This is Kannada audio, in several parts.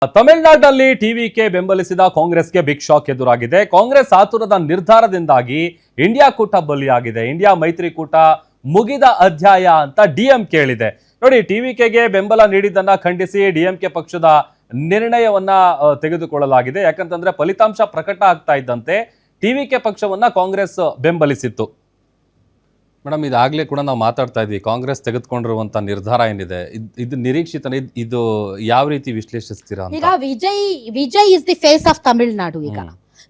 ತಮಿಳುನಾಡಿನಲ್ಲಿ ಟಿವಿಕೆ ಬೆಂಬಲಿಸಿದ ಕಾಂಗ್ರೆಸ್ಗೆ ಬಿಗ್ ಶಾಕ್ ಎದುರಾಗಿದೆ. ಕಾಂಗ್ರೆಸ್ ಆತುರದ ನಿರ್ಧಾರದಿಂದಾಗಿ ಇಂಡಿಯಾ ಕೂಟ ಬಲಿಯಾಗಿದೆ. ಇಂಡಿಯಾ ಮೈತ್ರಿಕೂಟ ಮುಗಿದ ಅಧ್ಯಾಯ ಅಂತ ಡಿಎಂಕೆ ಹೇಳಿದೆ. ನೋಡಿ, ಟಿವಿಕೆಗೆ ಬೆಂಬಲ ನೀಡಿದ್ದನ್ನ ಖಂಡಿಸಿ ಡಿಎಂಕೆ ಪಕ್ಷದ ನಿರ್ಣಯವನ್ನ ತೆಗೆದುಕೊಳ್ಳಲಾಗಿದೆ. ಯಾಕಂತಂದ್ರೆ ಫಲಿತಾಂಶ ಪ್ರಕಟ ಆಗ್ತಾ ಇದ್ದಂತೆ ಟಿವಿಕೆ ಪಕ್ಷವನ್ನ ಕಾಂಗ್ರೆಸ್ ಬೆಂಬಲಿಸಿತ್ತು. ಮೇಡಮ್, ಇದಾಗಲೇ ಕೂಡ ನಾವು ಮಾತಾಡ್ತಾ ಇದ್ವಿ, ಕಾಂಗ್ರೆಸ್ ತೆಗೆದುಕೊಂಡಿರುವಂತ ನಿರ್ಧಾರ ಏನಿದೆ ಇದು ನಿರೀಕ್ಷಿತ, ಇದು ಯಾವ ರೀತಿ ವಿಶ್ಲೇಷಿಸ್ತೀರಾ? ಈಗ Vijay is the face of Tamil Nadu ಈಗ.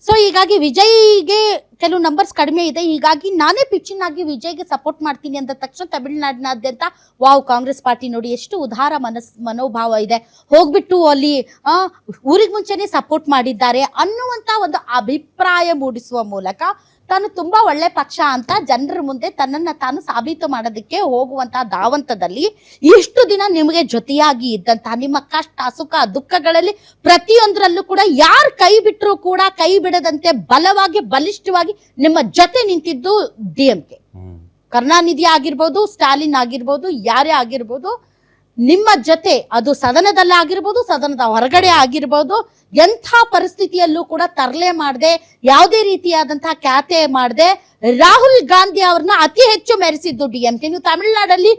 ಸೊ ಹೀಗಾಗಿ ವಿಜಯ್ಗೆ ಕೆಲವು ನಂಬರ್ಸ್ ಕಡಿಮೆ ಇದೆ, ಹೀಗಾಗಿ ನಾನೇ ಪಿಚ್ಚಿನ್ ಆಗಿ ವಿಜಯ್ಗೆ ಸಪೋರ್ಟ್ ಮಾಡ್ತೀನಿ ಅಂದ ತಕ್ಷಣ ತಮಿಳುನಾಡಿನಾದ್ಯಂತ ವಾವ್, ಕಾಂಗ್ರೆಸ್ ಪಾರ್ಟಿ ನೋಡಿ ಎಷ್ಟು ಉದಾರ ಮನೋಭಾವ ಇದೆ, ಹೋಗ್ಬಿಟ್ಟು ಅಲ್ಲಿ ಊರಿಗೆ ಮುಂಚೆನೆ ಸಪೋರ್ಟ್ ಮಾಡಿದ್ದಾರೆ ಅನ್ನುವಂತ ಒಂದು ಅಭಿಪ್ರಾಯ ಮೂಡಿಸುವ ಮೂಲಕ ತಾನು ತುಂಬಾ ಒಳ್ಳೆ ಪಕ್ಷ ಅಂತ ಜನರ ಮುಂದೆ ತನ್ನನ್ನ ತಾನು ಸಾಬೀತು ಮಾಡೋದಕ್ಕೆ ಹೋಗುವಂತಹ ಧಾವಂತದಲ್ಲಿ ಇಷ್ಟು ದಿನ ನಿಮಗೆ ಜೊತೆಯಾಗಿ ಇದ್ದಂತಹ ನಿಮ್ಮ ಕಷ್ಟ ಸುಖ ದುಃಖಗಳಲ್ಲಿ ಪ್ರತಿಯೊಂದರಲ್ಲೂ ಕೂಡ ಯಾರು ಕೈ ಬಿಟ್ಟರು ಕೂಡ ಕೈ ಬಿಡದಂತೆ ಬಲವಾಗಿ ಬಲಿಷ್ಠವಾಗಿ ನಿಮ್ಮ ಜೊತೆ ನಿಂತಿದ್ದು ಡಿಎಂಕೆ. ಕರುಣಾನಿಧಿ ಆಗಿರ್ಬೋದು, ಸ್ಟಾಲಿನ್ ಆಗಿರ್ಬೋದು, ಯಾರೇ ಆಗಿರ್ಬೋದು, ನಿಮ್ಮ ಜೊತೆ ಅದು ಸದನದಲ್ಲಾಗಿರ್ಬೋದು, ಸದನದ ಹೊರಗಡೆ ಆಗಿರ್ಬೋದು, ಎಂಥ ಪರಿಸ್ಥಿತಿಯಲ್ಲೂ ಕೂಡ ತರಲೆ ಮಾಡದೆ, ಯಾವುದೇ ರೀತಿಯಾದಂತಹ ಖ್ಯಾತೆ ಮಾಡದೆ ರಾಹುಲ್ ಗಾಂಧಿ ಅವ್ರನ್ನ ಅತಿ ಹೆಚ್ಚು ಮೆರೆಸಿದ್ದು ಡಿಎಂಕೆ. ನೀವು ತಮಿಳುನಾಡಲ್ಲಿ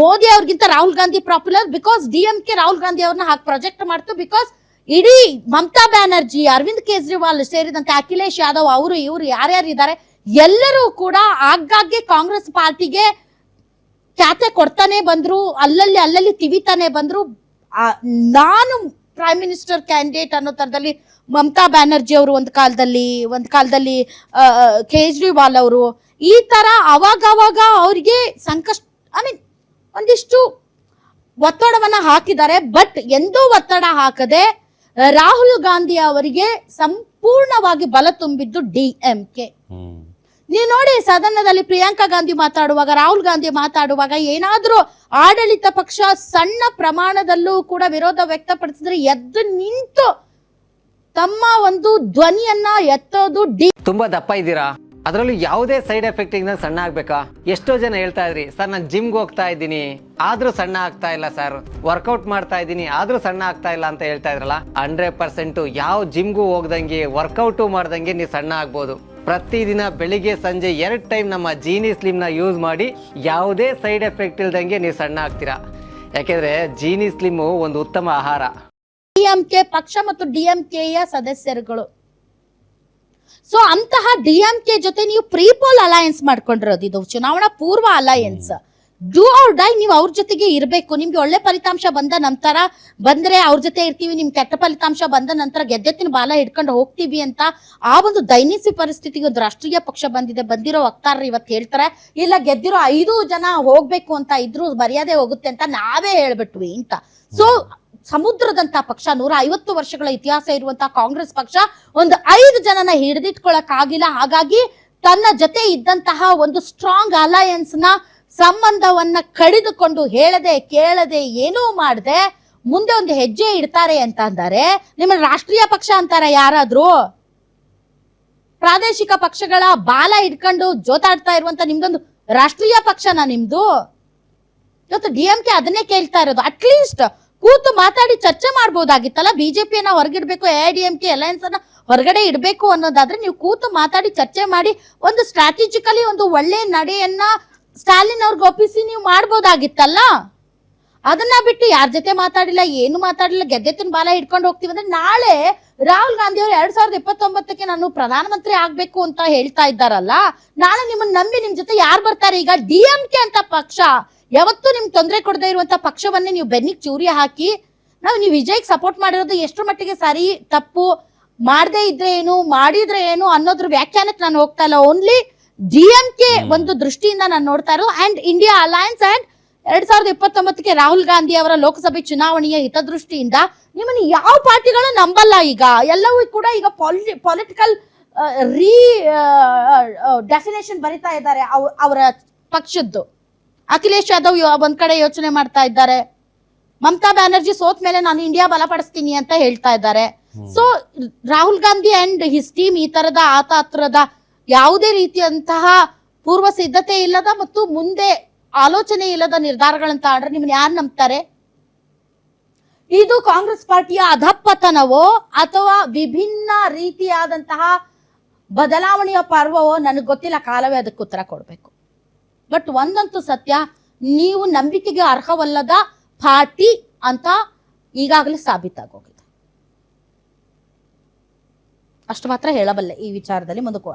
ಮೋದಿ ಅವ್ರಿಗಿಂತ Rahul Gandhi popular, because DMK Rahul Gandhi ಅವ್ರನ್ನ ಹಾಕಿ ಪ್ರಾಜೆಕ್ಟ್ ಮಾಡ್ತು. ಬಿಕಾಸ್ ಇಡೀ ಮಮತಾ ಬ್ಯಾನರ್ಜಿ, ಅರವಿಂದ್ ಕೇಜ್ರಿವಾಲ್ ಸೇರಿದಂತೆ ಅಖಿಲೇಶ್ ಯಾದವ್ ಅವರು ಇವರು ಯಾರ್ಯಾರಿದ್ದಾರೆ ಎಲ್ಲರೂ ಕೂಡ ಆಗಾಗ್ಗೆ ಕಾಂಗ್ರೆಸ್ ಪಾರ್ಟಿಗೆ ಖ್ಯಾತೆ ಕೊಡ್ತಾನೆ ಬಂದ್ರು, ಅಲ್ಲಲ್ಲಿ ತಿವಿತಾನೆ ಬಂದ್ರು. ನಾನು ಪ್ರೈಮ್ ಮಿನಿಸ್ಟರ್ ಕ್ಯಾಂಡಿಡೇಟ್ ಅನ್ನೋ ತರದಲ್ಲಿ ಮಮತಾ ಬ್ಯಾನರ್ಜಿ ಅವರು ಒಂದ್ ಕಾಲದಲ್ಲಿ ಕೇಜ್ರಿವಾಲ್ ಅವರು ಈ ತರ ಅವಾಗ ಅವ್ರಿಗೆ ಸಂಕಷ್ಟ ಒಂದಿಷ್ಟು ಒತ್ತಡವನ್ನ ಹಾಕಿದ್ದಾರೆ. ಬಟ್ ಎಂದೂ ಒತ್ತಡ ಹಾಕದೆ ರಾಹುಲ್ ಗಾಂಧಿ ಅವರಿಗೆ ಸಂಪೂರ್ಣವಾಗಿ ಬಲ ತುಂಬಿದ್ದು ಡಿಎಂಕೆ. ನೀವು ನೋಡಿ, ಸದನದಲ್ಲಿ ಪ್ರಿಯಾಂಕಾ ಗಾಂಧಿ ಮಾತಾಡುವಾಗ, ರಾಹುಲ್ ಗಾಂಧಿ ಮಾತಾಡುವಾಗ ಏನಾದ್ರೂ ಆಡಳಿತ ಪಕ್ಷ ಸಣ್ಣ ಪ್ರಮಾಣದಲ್ಲೂ ಕೂಡ ವಿರೋಧ ವ್ಯಕ್ತಪಡಿಸಿದ್ರೆ ಎದ್ದು ನಿಂತು ತಮ್ಮ ಒಂದು ಧ್ವನಿಯನ್ನ ಎತ್ತೋದು ತುಂಬಾ ದಪ್ಪ ಇದ್ದೀರಾ, ಅದರಲ್ಲೂ ಯಾವುದೇ ಸೈಡ್ ಎಫೆಕ್ಟ್ ಇಂದ ಸಣ್ಣ ಆಗ್ಬೇಕಾ? ಎಷ್ಟೋ ಜನ ಹೇಳ್ತಾ ಇದ್ರಿ, ಸರ್ ನಾನು ಜಿಮ್ಗೆ ಹೋಗ್ತಾ ಇದ್ದೀನಿ ಆದ್ರೂ ಸಣ್ಣ ಆಗ್ತಾ ಇಲ್ಲ ಸರ್, ವರ್ಕೌಟ್ ಮಾಡ್ತಾ ಇದ್ದೀನಿ ಆದ್ರೂ ಸಣ್ಣ ಆಗ್ತಾ ಇಲ್ಲ ಅಂತ ಹೇಳ್ತಾ ಇದ್ರಲ್ಲ. 100% ಯಾವ ಜಿಮ್ಗೂ ಹೋಗ್ದಂಗೆ ವರ್ಕೌಟು ಮಾಡ್ದಂಗೆ ನೀವು ಸಣ್ಣ ಆಗ್ಬೋದು. ಪ್ರತಿದಿನ ಬೆಳಿಗ್ಗೆ ಸಂಜೆ 2 ಟೈಮ್ ನಮ್ಮ ಜೀನಿ ಸ್ಲಿಮ್ ನ ಯೂಸ್ ಮಾಡಿ ಯಾವುದೇ ಸೈಡ್ ಎಫೆಕ್ಟ್ ಇಲ್ದಂಗೆ ನೀವು ಸಣ್ಣ ಆಗ್ತೀರಾ. ಯಾಕೆಂದ್ರೆ ಜೀನಿ ಸ್ಲಿಮ್ ಒಂದು ಉತ್ತಮ ಆಹಾರ. ಡಿಎಂಕೆ ಪಕ್ಷ ಮತ್ತು ಡಿಎಂಕೆಯ ಸದಸ್ಯರುಗಳು, ಸೊ ಅಂತಹ ಡಿಎಂಕೆ ಜೊತೆ ನೀವು ಪ್ರೀಪೋಲ್ ಅಲಯನ್ಸ್ ಮಾಡ್ಕೊಂಡಿರೋದು, ಇದು ಚುನಾವಣಾ ಪೂರ್ವ ಅಲಯನ್ಸ್. ಡೂ ಆರ್ ಡೈ, ನೀವು ಅವ್ರ ಜೊತೆಗೆ ಇರಬೇಕು. ನಿಮ್ಗೆ ಒಳ್ಳೆ ಫಲಿತಾಂಶ ಬಂದ ನಂತರ ಬಂದ್ರೆ ಅವ್ರ ಜೊತೆ ಇರ್ತೀವಿ, ನಿಮ್ ಕೆಟ್ಟ ಫಲಿತಾಂಶ ಬಂದ ನಂತರ ಗೆದ್ದೆತ್ತಿನ ಬಾಲ ಹಿಡ್ಕೊಂಡು ಹೋಗ್ತೀವಿ ಅಂತ ಆ ಒಂದು ದೈನಿಕ ಪರಿಸ್ಥಿತಿಗೆ ಒಂದು ರಾಷ್ಟ್ರೀಯ ಪಕ್ಷ ಬಂದಿರೋ ವಕ್ತಾರರು ಇವತ್ತು ಹೇಳ್ತಾರೆ, ಇಲ್ಲ ಗೆದ್ದಿರೋ 5 ಜನ ಹೋಗ್ಬೇಕು ಅಂತ ಇದ್ರು ಮರ್ಯಾದೆ ಹೋಗುತ್ತೆ ಅಂತ ನಾವೇ ಹೇಳ್ಬಿಟ್ವಿ ಅಂತ. ಸೊ ಸಮುದ್ರದಂತ ಪಕ್ಷ, 150 ವರ್ಷಗಳ ಇತಿಹಾಸ ಇರುವಂತಹ ಕಾಂಗ್ರೆಸ್ ಪಕ್ಷ ಒಂದು 5 ಜನನ ಹಿಡಿದಿಟ್ಕೊಳಕ್ ಆಗಿಲ್ಲ. ಹಾಗಾಗಿ ತನ್ನ ಜೊತೆ ಇದ್ದಂತಹ ಒಂದು ಸ್ಟ್ರಾಂಗ್ ಅಲಯನ್ಸ್ ನ ಸಂಬಂಧವನ್ನ ಕಡಿದುಕೊಂಡು ಹೇಳದೆ ಕೇಳದೆ ಏನೂ ಮಾಡದೆ ಮುಂದೆ ಒಂದು ಹೆಜ್ಜೆ ಇಡ್ತಾರೆ ಅಂತ ಅಂದರೆ ನಿಮ್ಮ ರಾಷ್ಟ್ರೀಯ ಪಕ್ಷ ಅಂತಾರ ಯಾರಾದ್ರೂ? ಪ್ರಾದೇಶಿಕ ಪಕ್ಷಗಳ ಬಾಲ ಇಟ್ಕೊಂಡು ಜೋತಾಡ್ತಾ ಇರುವಂತ ನಿಮ್ದೊಂದು ರಾಷ್ಟ್ರೀಯ ಪಕ್ಷನ ನಿಮ್ದು? ಇವತ್ತು ಡಿಎಂಕೆ ಅದನ್ನೇ ಕೇಳ್ತಾ ಇರೋದು. ಅಟ್ಲೀಸ್ಟ್ ಕೂತು ಮಾತಾಡಿ ಚರ್ಚೆ ಮಾಡ್ಬೋದಾಗಿತ್ತಲ್ಲ. ಬಿಜೆಪಿಯನ್ನ ಹೊರಗಿಡ್ಬೇಕು, ಎಐಡಿಎಂಕೆ ಅಲಯನ್ಸ್ ಅನ್ನ ಹೊರಗಡೆ ಇಡಬೇಕು ಅನ್ನೋದಾದ್ರೆ ನೀವು ಕೂತು ಮಾತಾಡಿ ಚರ್ಚೆ ಮಾಡಿ ಒಂದು ಸ್ಟ್ರಾಟಜಿಕಲಿ ಒಂದು ಒಳ್ಳೆ ನಡೆಯನ್ನ ಸ್ಟಾಲಿನ್ ಅವ್ರಿಗೆ ಒಪ್ಪಿಸಿ ನೀವು ಮಾಡ್ಬೋದಾಗಿತ್ತಲ್ಲ. ಅದನ್ನ ಬಿಟ್ಟು ಯಾರ ಜೊತೆ ಮಾತಾಡಿಲ್ಲ, ಏನು ಮಾತಾಡಿಲ್ಲ, ಗೆದ್ದೆತ್ತಿನ ಬಾಲ ಹಿಡ್ಕೊಂಡು ಹೋಗ್ತೀವಿ ಅಂದ್ರೆ ನಾಳೆ ರಾಹುಲ್ ಗಾಂಧಿ ಅವರು 2029ಕ್ಕೆ ನಾನು ಪ್ರಧಾನಮಂತ್ರಿ ಆಗ್ಬೇಕು ಅಂತ ಹೇಳ್ತಾ ಇದ್ದಾರಲ್ಲ, ನಾಳೆ ನಿಮ್ಮನ್ನ ನಂಬಿ ನಿಮ್ ಜೊತೆ ಯಾರು ಬರ್ತಾರೆ? ಈಗ ಡಿಎಂಕೆ ಅಂತ ಪಕ್ಷ ಯಾವತ್ತೂ ನಿಮ್ಗೆ ತೊಂದರೆ ಕೊಡದೇ ಇರುವಂತ ಪಕ್ಷವನ್ನೇ ನೀವು ಬೆನ್ನಿಗೆ ಚೂರಿ ಹಾಕಿ ನೀವು ವಿಜಯ್ಗೆ ಸಪೋರ್ಟ್ ಮಾಡಿರೋದು ಎಷ್ಟರ ಮಟ್ಟಿಗೆ ಸರಿ ತಪ್ಪು, ಮಾಡದೇ ಇದ್ರೆ ಏನು ಮಾಡಿದ್ರೆ ಏನು ಅನ್ನೋದ್ರ ವ್ಯಾಖ್ಯಾನಕ್ಕೆ ನಾನು ಹೋಗ್ತಾ ಇಲ್ಲ. ಓನ್ಲಿ ಡಿಎಂಕೆ ಒಂದು ದೃಷ್ಟಿಯಿಂದ ನಾನು ನೋಡ್ತಾ ಇರೋದು. ಅಂಡ್ ಇಂಡಿಯಾ ಅಲಯನ್ಸ್ ಅಂಡ್ 2029ಕ್ಕೆ ರಾಹುಲ್ ಗಾಂಧಿ ಅವರ ಲೋಕಸಭೆ ಚುನಾವಣೆಯ ಹಿತದೃಷ್ಟಿಯಿಂದ ನಿಮ್ಮನ್ನ ಯಾವ ಪಾರ್ಟಿಗಳು ನಂಬಲ್ಲ. ಈಗ ಎಲ್ಲವೂ ಕೂಡ ಈಗ ಪೊಲಿಟಿಕಲ್ ಡೆಫಿನೇಷನ್ ಬರಿತಾ ಇದ್ದಾರೆ ಅವರ ಪಕ್ಷದ್ದು. ಅಖಿಲೇಶ್ ಯಾದವ್ ಒಂದ್ ಕಡೆ ಯೋಚನೆ ಮಾಡ್ತಾ ಇದ್ದಾರೆ, ಮಮತಾ ಬ್ಯಾನರ್ಜಿ ಸೋತ್ ಮೇಲೆ ನಾನು ಇಂಡಿಯಾ ಬಲಪಡಿಸ್ತೀನಿ ಅಂತ ಹೇಳ್ತಾ ಇದ್ದಾರೆ. So Rahul Gandhi and his team ಈ ತರದ ಆತರದ ಯಾವುದೇ ರೀತಿಯಂತಹ ಪೂರ್ವ ಸಿದ್ಧತೆ ಇಲ್ಲದ ಮತ್ತು ಮುಂದೆ ಆಲೋಚನೆ ಇಲ್ಲದ ನಿರ್ಧಾರಗಳಂತ ಆಡ್ರೆ ನಿಮ್ಮನ್ನ ಯಾರು ನಂಬ್ತಾರೆ? ಇದು ಕಾಂಗ್ರೆಸ್ ಪಾರ್ಟಿಯ ಅಧಪ್ಪತನವೋ ಅಥವಾ ವಿಭಿನ್ನ ರೀತಿಯಾದಂತಹ ಬದಲಾವಣೆಯ ಪರ್ವವೋ ನನಗೆ ಗೊತ್ತಿಲ್ಲ, ಕಾಲವೇ ಅದಕ್ಕೆ ಉತ್ತರ ಕೊಡಬೇಕು. ಬಟ್ ಒಂದಂತೂ ಸತ್ಯ, ನೀವು ನಂಬಿಕೆಗೆ ಅರ್ಹವಲ್ಲದ ಪಾರ್ಟಿ ಅಂತ ಈಗಾಗಲೇ ಸಾಬೀತಾಗೋಗಿದೆ. ಅಷ್ಟು ಮಾತ್ರ ಹೇಳಬಲ್ಲೆ ಈ ವಿಚಾರದಲ್ಲಿ. ಮುಂದಕ್ಕೆ